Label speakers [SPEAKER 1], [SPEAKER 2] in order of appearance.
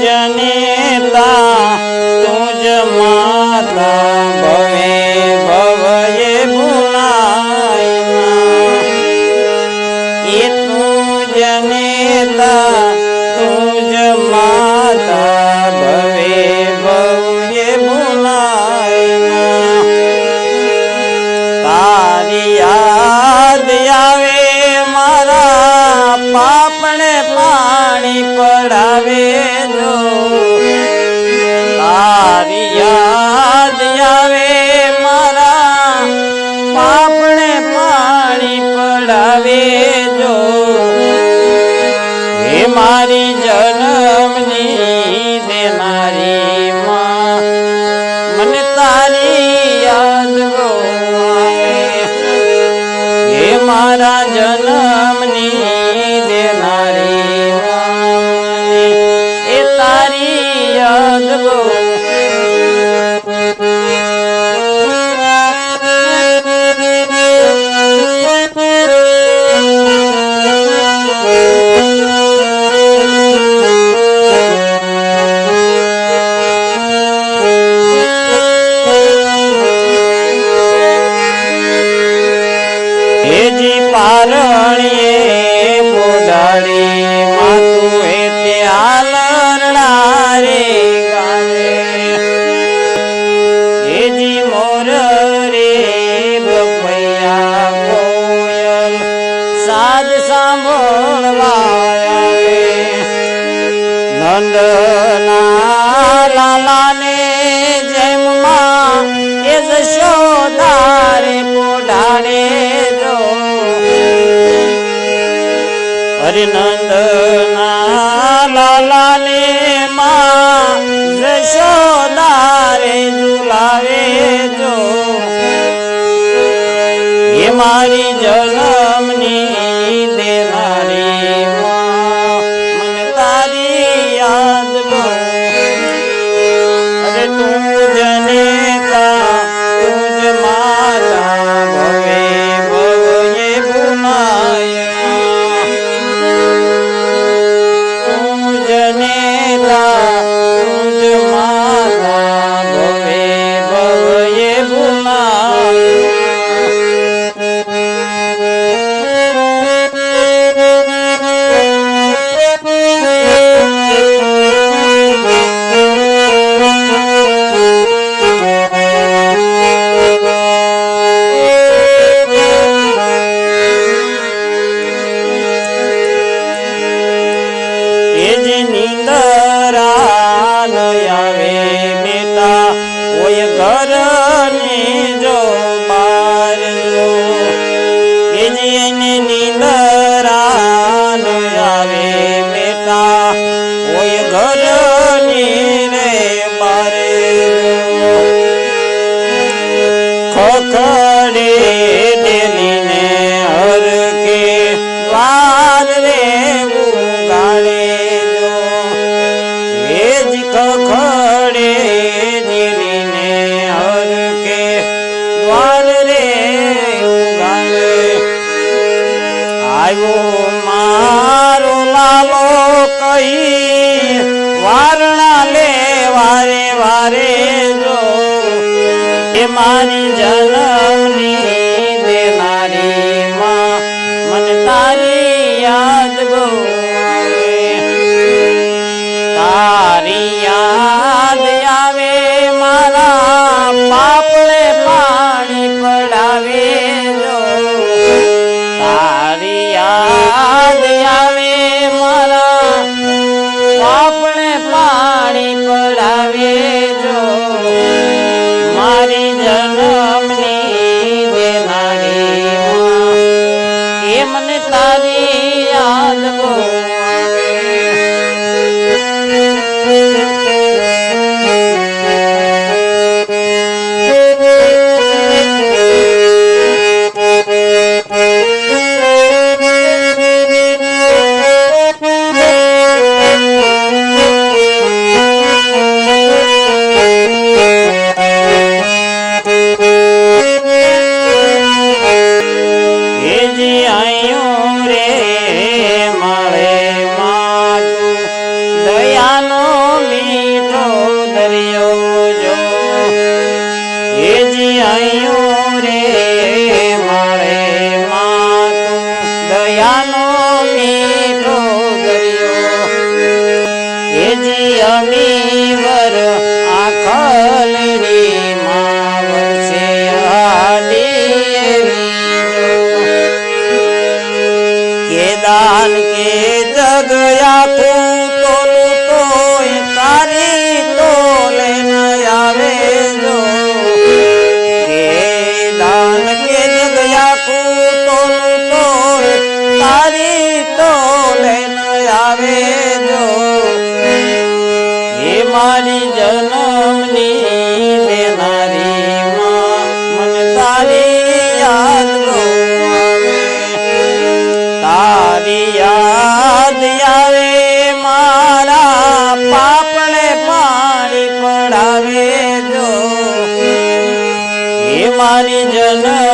[SPEAKER 1] જનેતા તુજ માતા ભવે ભવયે ભુલાય એ તુજ નેતા તુજ માતા ભવે ભવયે ભુલાય તારી યાદ આવે મારા પાપણે પાણી પડાવે જો તારી યાદ આવે મારા પાપણે પાણી પડાવે જો હે મારી જન્મની દેનારી માં મને તારી યાદ બહુ આવે હે મારા જન્મની દેનારી માં એ તારી યાદ બહુ પારણીએ બોડાડી માતું હે તે આલરડા રે ગાવે હેજી મોર રે બપૈયા કોયલ સાદ સાંભળવા આવે નંદના લાલાને જેમ માં એ જશોદારે પોઢાડે જો હરે નંદના લાલાને માં જશોદારે ઝુલાવે જો એ મારી જન્મની દેનારી માં મને તારી યાદ બહુ અરે તું જનેતા તુજ માતા ભવે ભવયે ભુલાય જનેતા તુજ માતા ભવે ભવયે ભુલાય નીંદરા ન આવે બેટા કોઈ ઘરની જો બાર જો એ જેને નીંદરા ન આવે બેટા કોઈ ઘરની રે બાર ખખડે ડેલીને હર કે વાર રે ઉગાડે હે આવે જો હે મારી જન્મની દેનારી માં મને તારી યાદ બહુ આવે તારી યાદ આવે મારા પાપને પાણી પડાવે જો હે મારી જન્મ